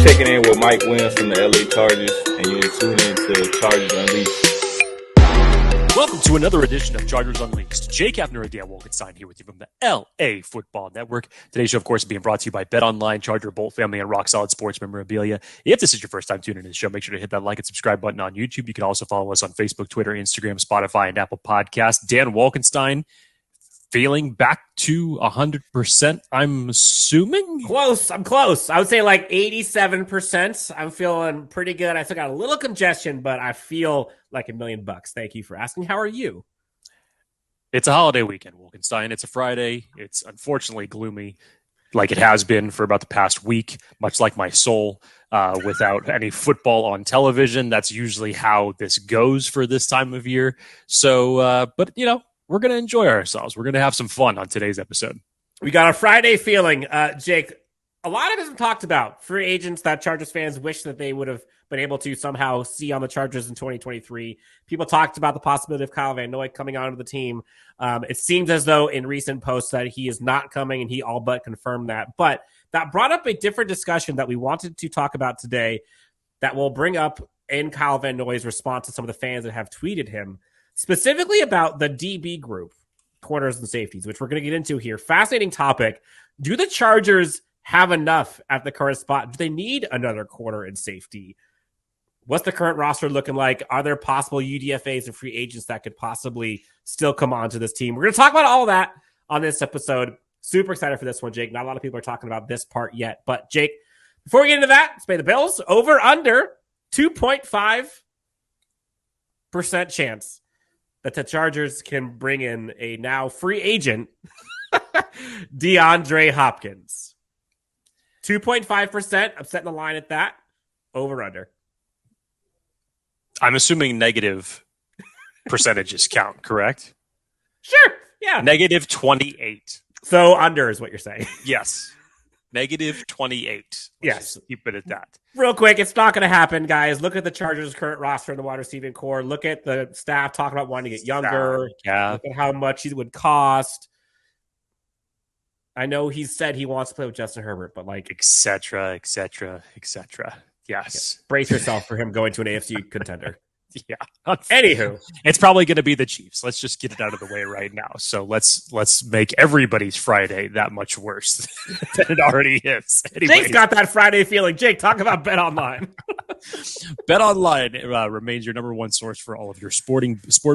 checking in with Mike Williams from the LA Chargers, and you're tuning into Chargers Unleashed. Welcome to another edition of Chargers Unleashed. Jake Hefner and Deane Wolkenstein here with you from the LA Football Network. Today's show, of course, is being brought to you by BetOnline, Charger, Bolt Family, and Rock Solid Sports Memorabilia. If this is your first time tuning into the show, make sure to hit that like and subscribe button on YouTube. You can also follow us on Facebook, Twitter, Instagram, Spotify, and Apple Podcasts. Deane Wolkenstein, feeling back to 100%, I'm assuming? Close. I'm close. I would say like 87%. I'm feeling pretty good. I still got a little congestion, but I feel like $1 million. Thank you for asking. How are you? It's a holiday weekend, Wolkenstein. It's a Friday. It's unfortunately gloomy, like it has been for about the past week, much like my soul, without any football on television. That's usually how this goes for this time of year. So, but, you know, we're going to enjoy ourselves. We're going to have some fun on today's episode. We got a Friday feeling. Jake, a lot of it has been talked about. Free agents that Chargers fans wish that they would have been able to somehow see on the Chargers in 2023. People talked about the possibility of Kyle Van Noy coming onto the team. It seems as though in recent posts that he is not coming, and he all but confirmed that. But that brought up a different discussion that we wanted to talk about today that will bring up in Kyle Van Noy's response to some of the fans that have tweeted him, specifically about the DB group, corners and safeties, which we're going to get into here. Fascinating topic. Do the Chargers have enough at the current spot? Do they need another corner and safety? What's the current roster looking like? Are there possible UDFAs and free agents that could possibly still come onto this team? We're going to talk about all that on this episode. Super excited for this one, Jake. Not a lot of people are talking about this part yet. But, Jake, before we get into that, let's pay the bills. Over, under, 2.5% chance that the Chargers can bring in a now free agent, DeAndre Hopkins. 2.5%. I'm setting the line at that. Over, under. I'm assuming negative percentages count, correct? Sure. Yeah. Negative 28. So under is what you're saying. Yes. Negative 28. Yes. Keep it at that. Real quick, it's not going to happen, guys. Look at the Chargers' current roster in the wide receiving core. Look at the staff talking about wanting to get younger. Yeah. Look at how much it would cost. I know he said he wants to play with Justin Herbert, but like... Et cetera, et cetera, et cetera. Yes. Yeah. Brace yourself for him going to an AFC contender. Yeah. Anywho, it's probably going to be the Chiefs. Let's just get it out of the way right now. So let's make everybody's Friday that much worse than it already is. Anyways. Jake's got that Friday feeling. Jake, talk about BetOnline. BetOnline remains your number one source for all of your sport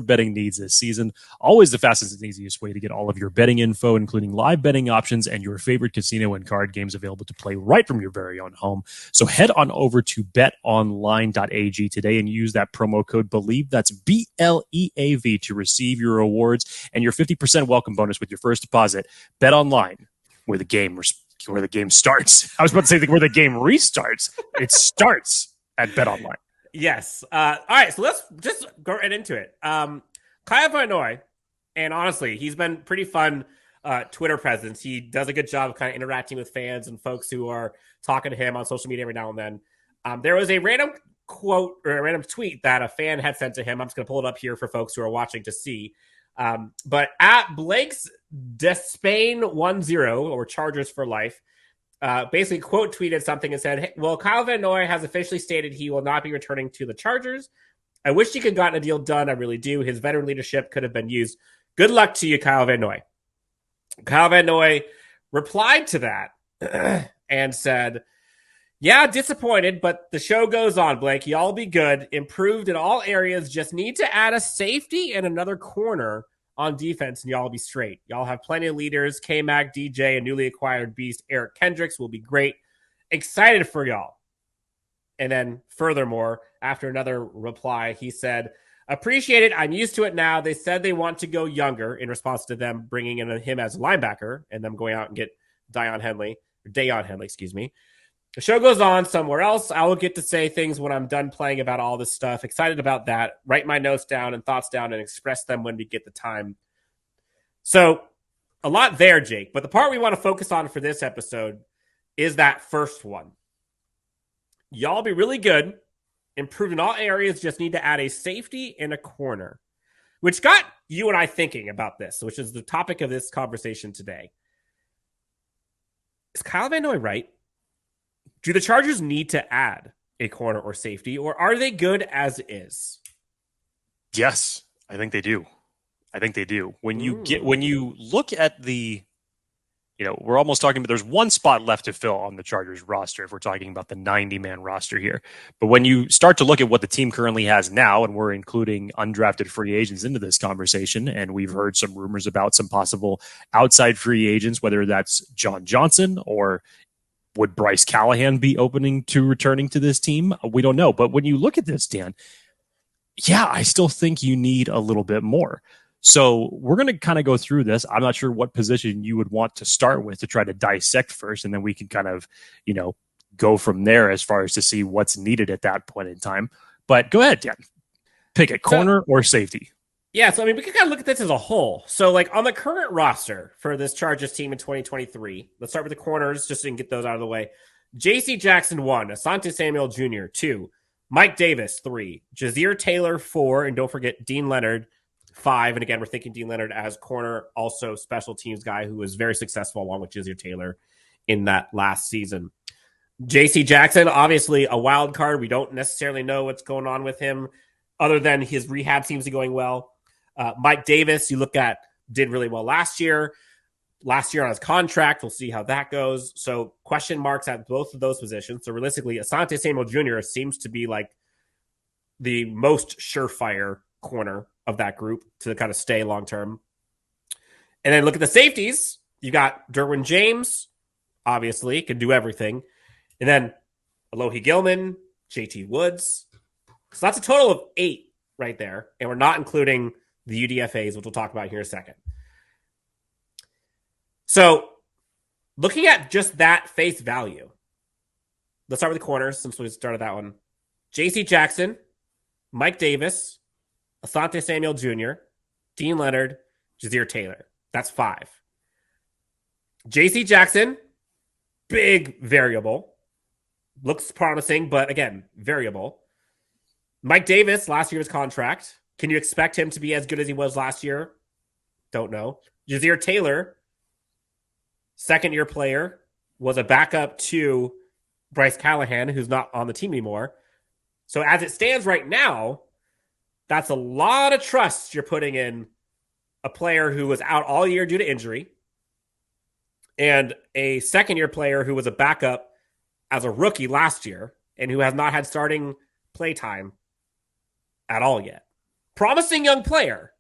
betting needs this season. Always the fastest and easiest way to get all of your betting info, including live betting options and your favorite casino and card games available to play right from your very own home. So head on over to betonline.ag today and use that promo code BELIEVE, that's BLEAV, to receive your rewards and your 50% welcome bonus with your first deposit. BetOnline, where the game starts. I was about to say where the game restarts. It starts at BetOnline. Yes. All right, so let's just go right into it. Kyle Van Noy, and honestly, he's been pretty fun Twitter presence. He does a good job of kind of interacting with fans and folks who are talking to him on social media every now and then. There was a random quote or a random tweet that a fan had sent to him. I'm just going to pull it up here for folks who are watching to see. But at Blake's Despain 10, or Chargers for Life, basically quote tweeted something and said, hey, well, Kyle Van Noy has officially stated he will not be returning to the Chargers. I wish he could have gotten a deal done. I really do. His veteran leadership could have been used. Good luck to you, Kyle Van Noy. Kyle Van Noy replied to that and said, yeah, disappointed, but the show goes on, Blake. Y'all be good. Improved in all areas. Just need to add a safety and another corner on defense, and y'all be straight. Y'all have plenty of leaders. K-Mac, DJ, and newly acquired beast Eric Kendricks will be great. Excited for y'all. And then furthermore, after another reply, he said, appreciate it. I'm used to it now. They said they want to go younger in response to them bringing in him as a linebacker and them going out and get Deion Henley, excuse me. The show goes on somewhere else. I will get to say things when I'm done playing about all this stuff. Excited about that. Write my notes down and thoughts down and express them when we get the time. So a lot there, Jake. But the part we want to focus on for this episode is that first one. Y'all be really good. Improved in all areas. Just need to add a safety and a corner. Which got you and I thinking about this, which is the topic of this conversation today. Is Kyle Van Noy right? Do the Chargers need to add a corner or safety, or are they good as is? Yes, I think they do. When you look at the, we're almost talking about there's one spot left to fill on the Chargers roster if we're talking about the 90-man roster here. But when you start to look at what the team currently has now, and we're including undrafted free agents into this conversation, and we've heard some rumors about some possible outside free agents, whether that's John Johnson or would Bryce Callahan be opening to returning to this team? We don't know. But when you look at this, Dan, yeah, I still think you need a little bit more. So we're going to kind of go through this. I'm not sure what position you would want to start with to try to dissect first, and then we can kind of, go from there as far as to see what's needed at that point in time. But go ahead, Dan. Pick a corner or safety. Yeah, so we can kind of look at this as a whole. So on the current roster for this Chargers team in 2023, let's start with the corners just so you can get those out of the way. J.C. Jackson 1, Asante Samuel Jr. 2, Mike Davis 3, Jasir Taylor 4, and don't forget Deane Leonard 5. And again, we're thinking Deane Leonard as corner, also special teams guy who was very successful along with Jasir Taylor in that last season. J.C. Jackson, obviously a wild card. We don't necessarily know what's going on with him other than his rehab seems to be going well. Mike Davis, you look at, did really well last year on his contract. We'll see how that goes. So question marks at both of those positions. So realistically, Asante Samuel Jr. seems to be like the most surefire corner of that group to kind of stay long term. And then look at the safeties. You got Derwin James, obviously, can do everything. And then Alohi Gilman, JT Woods. So that's a total of 8 right there. And we're not including the UDFAs, which we'll talk about here in a second. So looking at just that face value, let's start with the corners since we started that one. J.C. Jackson, Mike Davis, Asante Samuel Jr., Deane Leonard, Jasir Taylor. That's 5. J.C. Jackson, big variable. Looks promising, but again, variable. Mike Davis, last year's contract. Can you expect him to be as good as he was last year? Don't know. Jasir Taylor, second-year player, was a backup to Bryce Callahan, who's not on the team anymore. So as it stands right now, that's a lot of trust you're putting in a player who was out all year due to injury and a second-year player who was a backup as a rookie last year and who has not had starting play time at all yet. Promising young player.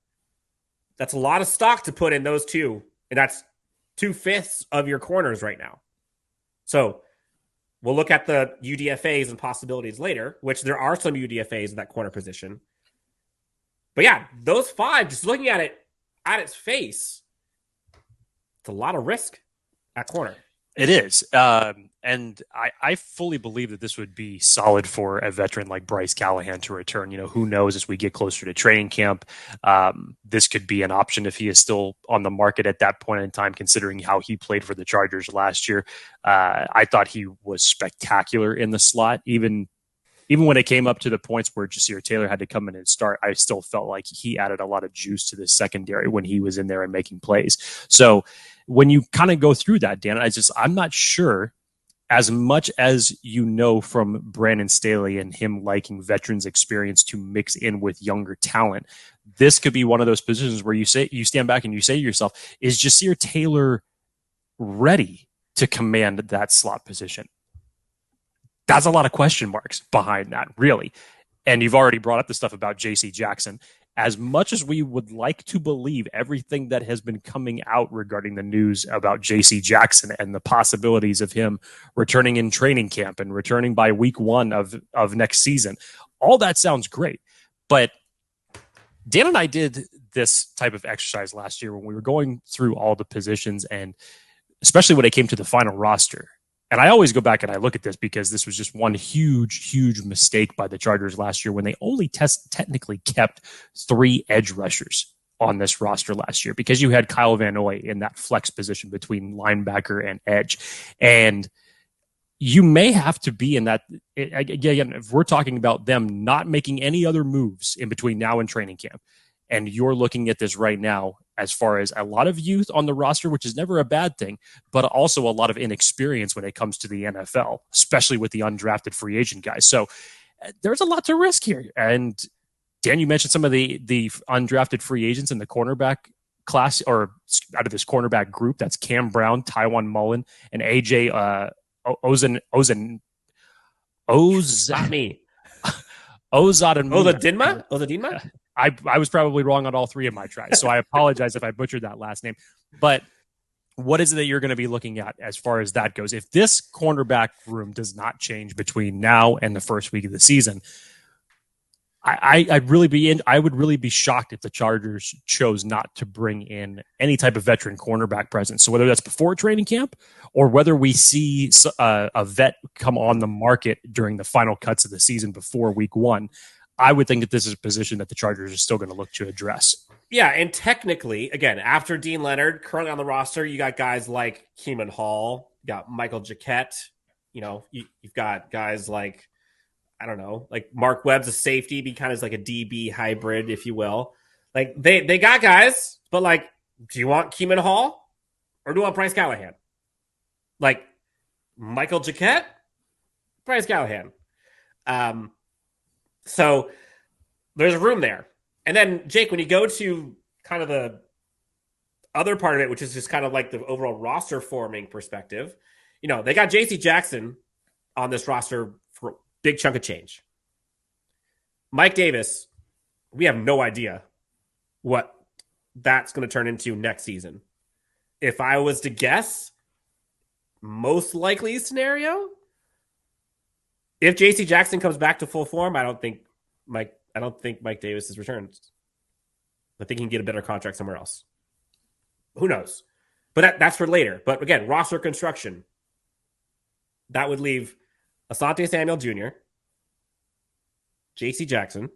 That's a lot of stock to put in those two, and that's 2/5 of your corners right now. So we'll look at the UDFAs and possibilities later, which there are some UDFAs in that corner position. But yeah, those 5, just looking at it at its face, it's a lot of risk at corner. It is. And I fully believe that this would be solid for a veteran like Bryce Callahan to return. Who knows as we get closer to training camp, this could be an option if he is still on the market at that point in time, considering how he played for the Chargers last year. I thought he was spectacular in the slot. Even when it came up to the points where Jasir Taylor had to come in and start, I still felt like he added a lot of juice to the secondary when he was in there and making plays. So when you kind of go through that, Dan, I'm not sure, as much as from Brandon Staley and him liking veterans experience to mix in with younger talent, this could be one of those positions where you stand back and you say to yourself, is Jasir Taylor ready to command that slot position? That's a lot of question marks behind that, really. And you've already brought up the stuff about J.C. Jackson. As much as we would like to believe everything that has been coming out regarding the news about J.C. Jackson and the possibilities of him returning in training camp and returning by week 1 of next season, all that sounds great. But Dan and I did this type of exercise last year when we were going through all the positions, and especially when it came to the final roster. And I always go back and I look at this because this was just one huge, huge mistake by the Chargers last year when they only technically kept 3 edge rushers on this roster last year, because you had Kyle Van Noy in that flex position between linebacker and edge. And you may have to be in that. Again, if we're talking about them not making any other moves in between now and training camp, and you're looking at this right now, as far as a lot of youth on the roster, which is never a bad thing, but also a lot of inexperience when it comes to the NFL, especially with the undrafted free agent guys. So there's a lot to risk here. And Dan, you mentioned some of the undrafted free agents in the cornerback class, or out of this cornerback group. That's Cam Brown, Taiwan Mullen, and AJ Not me. Ozadinma. Ozadinma? I was probably wrong on all three of my tries, so I apologize if I butchered that last name. But what is it that you're going to be looking at as far as that goes? If this cornerback room does not change between now and the first week of the season, I would really be shocked if the Chargers chose not to bring in any type of veteran cornerback presence. So whether that's before training camp or whether we see a vet come on the market during the final cuts of the season before week 1, I would think that this is a position that the Chargers are still going to look to address. Yeah, and technically, again, after Deane Leonard, currently on the roster, you got guys like Kemon Hall, you got Michael Jacquet, you've got guys like, I don't know, like Mark Webb's a safety, be kind of like a DB hybrid, if you will. Like they got guys, but like, do you want Kemon Hall or do you want Bryce Callahan? Like Michael Jacquet, Bryce Callahan. So there's room there. And then Jake, when you go to kind of the other part of it, which is just kind of like the overall roster forming perspective, they got JC Jackson on this roster for big chunk of change. Mike Davis, we have no idea what that's going to turn into next season. If I was to guess, most likely scenario, if JC Jackson comes back to full form, I don't think Mike Davis is returned. I think he can get a better contract somewhere else. Who knows? But that's for later. But again, roster construction. That would leave Asante Samuel Jr., JC Jackson,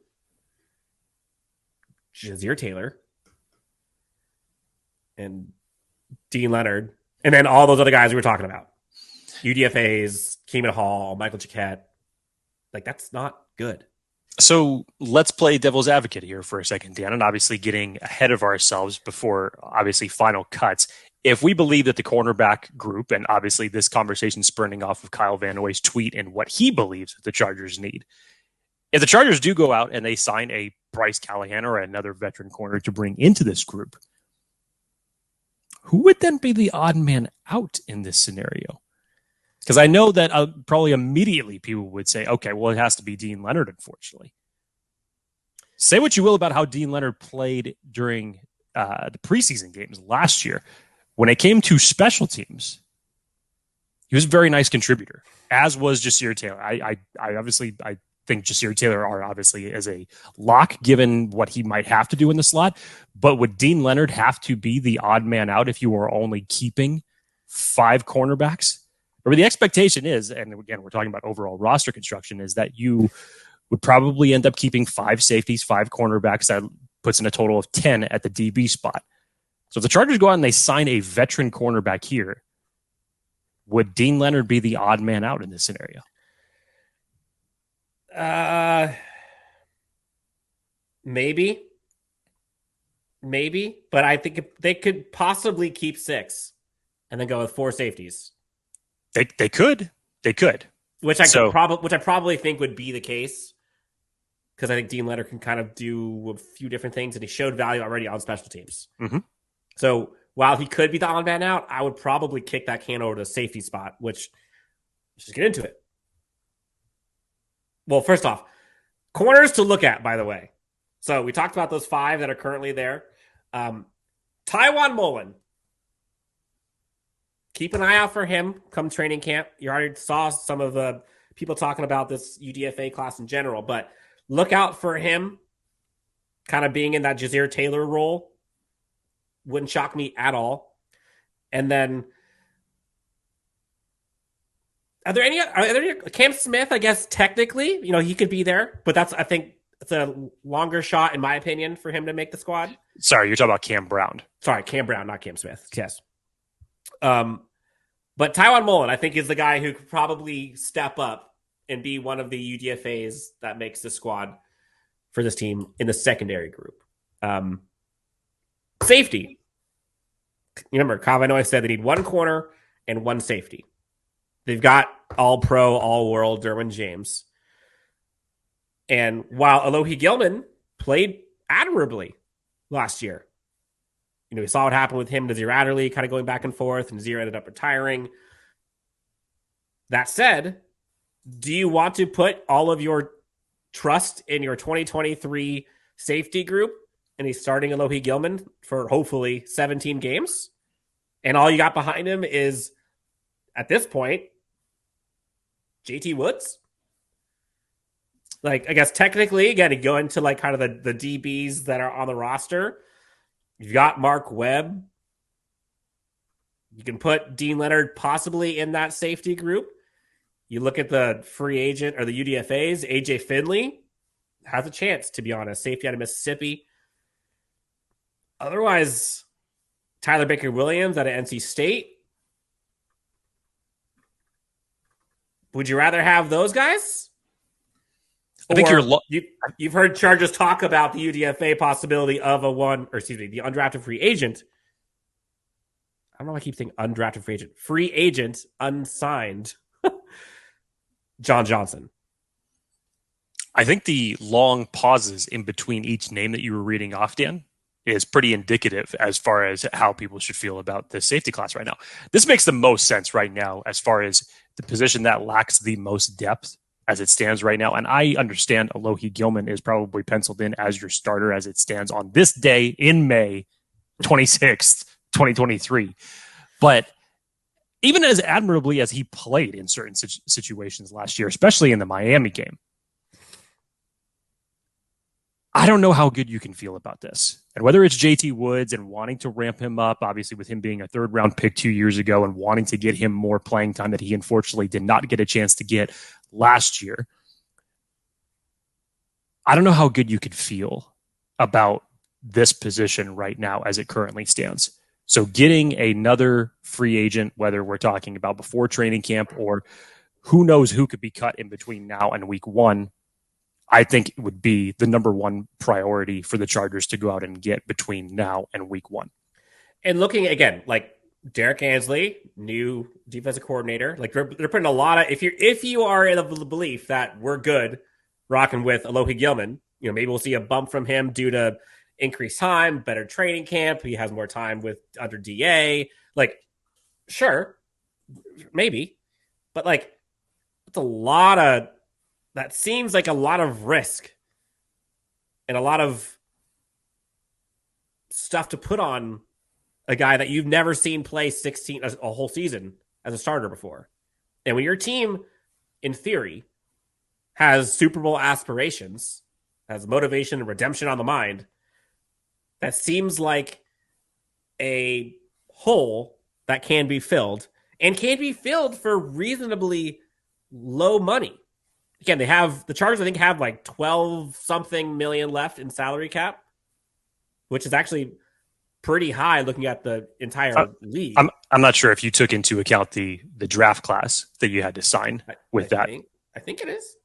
Jasir Taylor, and Deane Leonard, and then all those other guys we were talking about. UDFAs, Kemon Hall, Michael Jacquet. Like, that's not good. So let's play devil's advocate here for a second, Dan, and obviously getting ahead of ourselves before obviously final cuts. If we believe that the cornerback group, and obviously this conversation spurning off of Kyle Van Noy's tweet and what he believes that the Chargers need, if the Chargers do go out and they sign a Bryce Callahan or another veteran corner to bring into this group, who would then be the odd man out in this scenario? Because I know that probably immediately people would say, okay, well, it has to be Deane Leonard, unfortunately. Say what you will about how Deane Leonard played during the preseason games last year. When it came to special teams, he was a very nice contributor, as was Jasir Taylor. I think Jasir Taylor are obviously as a lock, given what he might have to do in the slot. But would Deane Leonard have to be the odd man out if you were only keeping 5 cornerbacks? Or the expectation is, and again, we're talking about overall roster construction, is that you would probably end up keeping 5 safeties, 5 cornerbacks. That puts in a total of 10 at the DB spot. So if the Chargers go out and they sign a veteran cornerback here, would Deane Leonard be the odd man out in this scenario? Maybe, but I think they could possibly keep 6 and then go with 4 safeties. They could, which I probably think would be the case, because I think Deane Leonard can kind of do a few different things, and he showed value already on special teams. Mm-hmm. So while he could be the odd man out, I would probably kick that can over to the safety spot. Which, let's just get into it. Well, first off, corners to look at, by the way. So we talked about those 5 that are currently there. Taiwan Mullen. Keep an eye out for him come training camp. You already saw some of the people talking about this UDFA class in general, but look out for him kind of being in that Jasir Taylor role. Wouldn't shock me at all. And then are there any Cam Smith, I guess technically, he could be there, but I think it's a longer shot in my opinion for him to make the squad. Sorry, you're talking about Cam Brown. Sorry, Cam Brown, not Cam Smith. Yes. But Taiwan Mullen, I think, is the guy who could probably step up and be one of the UDFAs that makes the squad for this team in the secondary group. But Safety. You remember, Kavanaugh said they need one corner and one safety. They've got all-pro, all-world Derwin James. And while Alohi Gilman played admirably last year, we saw what happened with him and Jasir Adderley kind of going back and forth, and Jasir ended up retiring. That said, do you want to put all of your trust in your 2023 safety group and he's starting Alohi Gilman for hopefully 17 games? And all you got behind him is, at this point, JT Woods? I guess technically, again, to go into kind of the DBs that are on the roster, you've got Mark Webb. You can put Deane Leonard possibly in that safety group. You look at the free agent or the UDFAs, AJ Finley has a chance, to be honest. Safety out of Mississippi. Otherwise, Tyler Baker-Williams out of NC State. Would you rather have those guys? I think you've heard Chargers talk about the UDFA possibility of the undrafted free agent. I don't know why I keep saying undrafted free agent. Free agent, unsigned, John Johnson. I think the long pauses in between each name that you were reading off, Dan, is pretty indicative as far as how people should feel about the safety class right now. This makes the most sense right now as far as the position that lacks the most depth as it stands right now. And I understand Alohi Gilman is probably penciled in as your starter as it stands on this day in May 26th, 2023. But even as admirably as he played in certain situations last year, especially in the Miami game, I don't know how good you can feel about this. And whether it's JT Woods and wanting to ramp him up, obviously with him being a third-round pick 2 years ago and wanting to get him more playing time that he unfortunately did not get a chance to get last year, I don't know how good you could feel about this position right now as it currently stands. So getting another free agent, whether we're talking about before training camp or who knows who could be cut in between now and week one, I think it would be the number one priority for the Chargers to go out and get between now and week one. And looking again, Derek Ansley, new defensive coordinator, they're putting a lot of, if you are in the belief that we're good rocking with Alohi Gilman, maybe we'll see a bump from him due to increased time, better training camp. He has more time under DA. Sure, maybe, but it's a lot of, that seems like a lot of risk and a lot of stuff to put on a guy that you've never seen play 16 a whole season as a starter before. And when your team, in theory, has Super Bowl aspirations, has motivation and redemption on the mind, that seems like a hole that can be filled and can be filled for reasonably low money. Again, the Chargers, I think, have 12 something million left in salary cap, which is actually pretty high looking at the entire league. I'm not sure if you took into account the draft class that you had to sign with that. I think it is.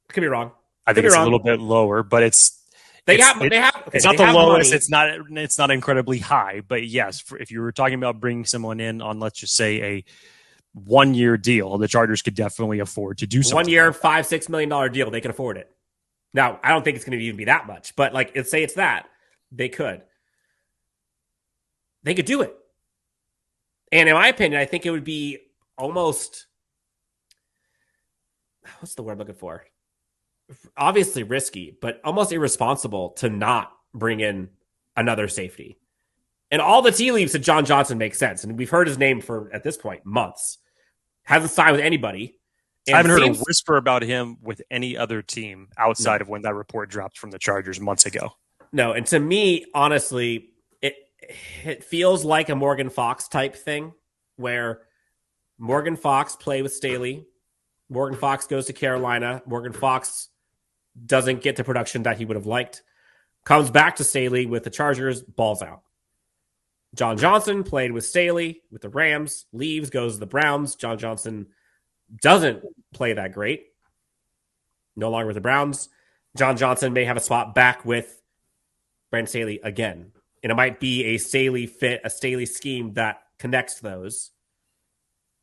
I could be wrong. I think it's a little bit lower, but it's not the lowest. Money. It's not incredibly high, but yes, if you were talking about bringing someone in on, let's just say, a 1 year deal, the Chargers could definitely afford to do something. 1 year, $5-6 million deal, they can afford it. Now, I don't think it's going to even be that much, but say it's that, they could. They could do it. And in my opinion, I think it would be almost, what's the word I'm looking for? Obviously risky, but almost irresponsible to not bring in another safety. And all the tea leaves to John Johnson make sense. And we've heard his name for, at this point, months. Hasn't signed with anybody. I haven't heard a whisper about him with any other team outside of when that report dropped from the Chargers months ago. No, and to me, honestly, it feels like a Morgan Fox type thing where Morgan Fox played with Staley. Morgan Fox goes to Carolina. Morgan Fox doesn't get the production that he would have liked. Comes back to Staley with the Chargers, balls out. John Johnson played with Staley with the Rams, leaves, goes to the Browns. John Johnson doesn't play that great. No longer with the Browns. John Johnson may have a spot back with Brandon Staley again. And it might be a Staley fit, a Staley scheme that connects those.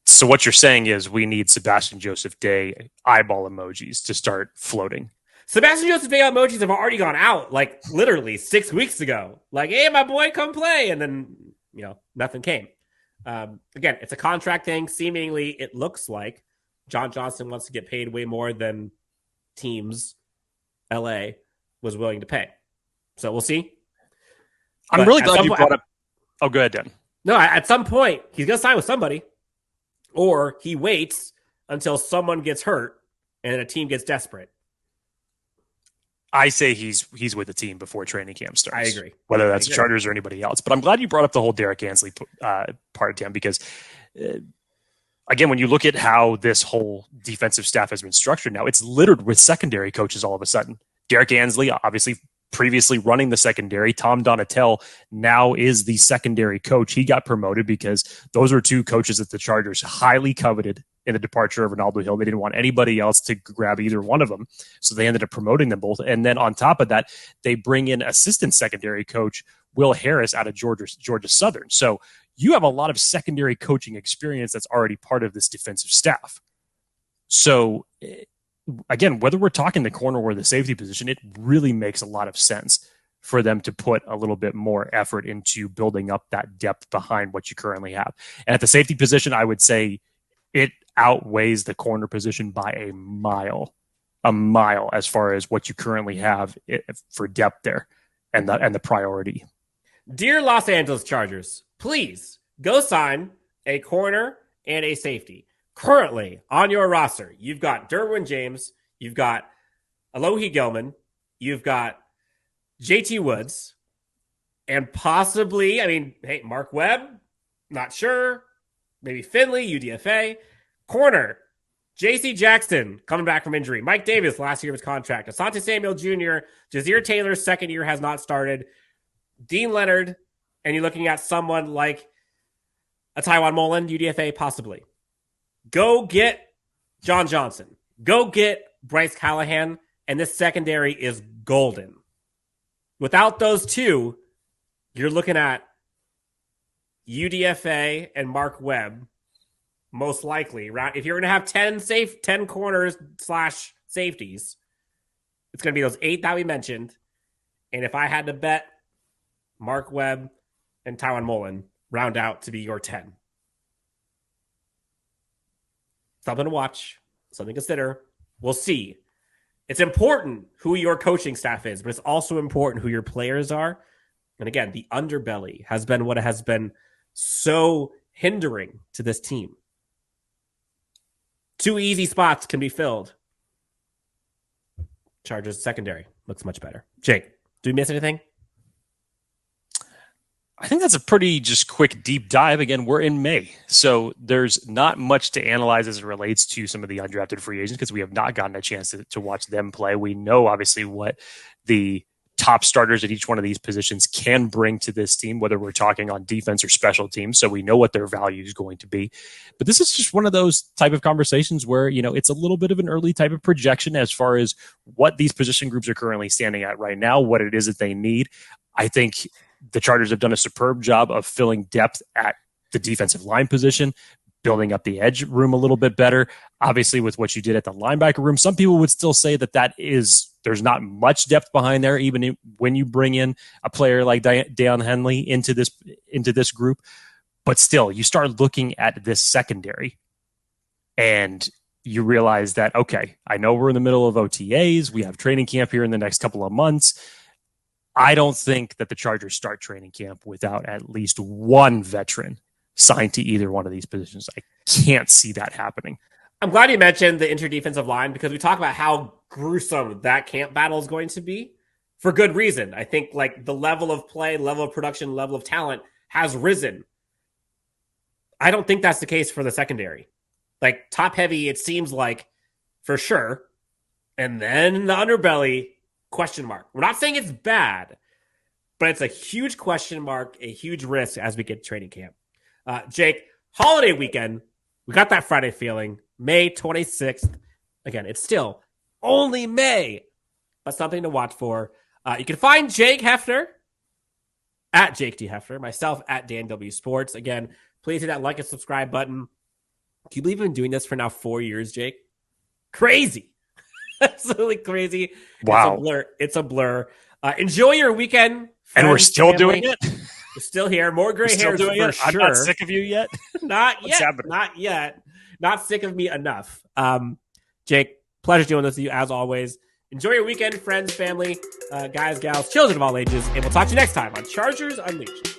So what you're saying is we need Sebastian Joseph Day eyeball emojis to start floating. Sebastian Joseph Day emojis have already gone out, like literally 6 weeks ago. Like, hey, my boy, come play. And then, nothing came. Again, it's a contract thing. Seemingly, it looks like John Johnson wants to get paid way more than teams LA was willing to pay. So we'll see. I'm really glad you brought up. Oh, go ahead, Dan. No, at some point, he's going to sign with somebody. Or he waits until someone gets hurt and a team gets desperate. I say he's with the team before training camp starts. I agree. Whether that's the Chargers or anybody else. But I'm glad you brought up the whole Derek Ansley part, Dan, because, again, when you look at how this whole defensive staff has been structured now, it's littered with secondary coaches all of a sudden. Derek Ansley, obviously, previously running the secondary. Tom Donatel now is the secondary coach. He got promoted because those are two coaches that the Chargers highly coveted in the departure of Ronaldo Hill. They didn't want anybody else to grab either one of them. So they ended up promoting them both. And then on top of that, they bring in assistant secondary coach Will Harris out of Georgia Southern. So you have a lot of secondary coaching experience that's already part of this defensive staff. So again, whether we're talking the corner or the safety position, it really makes a lot of sense for them to put a little bit more effort into building up that depth behind what you currently have. And at the safety position, I would say it outweighs the corner position by a mile as far as what you currently have for depth there and the priority. Dear Los Angeles Chargers, please go sign a corner and a safety. Currently on your roster, you've got Derwin James, you've got Alohi Gilman, you've got JT Woods, and possibly, Mark Webb, not sure, maybe Finley, UDFA, corner, J.C. Jackson, coming back from injury, Mike Davis, last year of his contract, Asante Samuel Jr., Jasir Taylor's second year has not started, Deane Leonard, and you're looking at someone like a Taiwan Mullen, UDFA, possibly. Go get John Johnson. Go get Bryce Callahan, and this secondary is golden. Without those two, you're looking at UDFA and Mark Webb, most likely. Right? If you're going to have 10 corners / safeties, it's going to be those 8 that we mentioned. And if I had to bet, Mark Webb and Taiwan Mullen round out to be your 10. Something to watch, something to consider. We'll see. It's important who your coaching staff is, but it's also important who your players are. And again, the underbelly has been what has been so hindering to this team. 2 easy spots can be filled. Chargers secondary looks much better. Jake, do we miss anything? I think that's a pretty just quick deep dive. Again, we're in May, so there's not much to analyze as it relates to some of the undrafted free agents because we have not gotten a chance to watch them play. We know obviously what the top starters at each one of these positions can bring to this team, whether we're talking on defense or special teams. So we know what their value is going to be. But this is just one of those type of conversations where, it's a little bit of an early type of projection as far as what these position groups are currently standing at right now, what it is that they need. I think the Chargers have done a superb job of filling depth at the defensive line position, building up the edge room a little bit better. Obviously, with what you did at the linebacker room, some people would still say there's not much depth behind there, even when you bring in a player like Deion Henley into this group. But still, you start looking at this secondary, and you realize that, okay, I know we're in the middle of OTAs. We have training camp here in the next couple of months. I don't think that the Chargers start training camp without at least one veteran signed to either one of these positions. I can't see that happening. I'm glad you mentioned the interdefensive line because we talk about how gruesome that camp battle is going to be for good reason. I think the level of play, level of production, level of talent has risen. I don't think that's the case for the secondary. Top heavy, it seems like for sure. And then the underbelly, question mark. We're not saying it's bad, but it's a huge question mark, a huge risk as we get to training camp. Jake, holiday weekend. We got that Friday feeling. May 26th. Again, it's still only May, but something to watch for. You can find Jake Hefner at Jake D. Hefner, myself at Dan W Sports. Again, please hit that like and subscribe button. Can you believe we've been doing this for now 4 years, Jake? Crazy. Absolutely crazy. Wow. It's a blur. Enjoy your weekend. And we're still doing it. We're still here. More gray hairs for sure. I'm not sick of you yet. Not yet. Not yet. Not sick of me enough. Jake, pleasure doing this with you as always. Enjoy your weekend, friends, family, guys, gals, children of all ages, and we'll talk to you next time on Chargers Unleashed.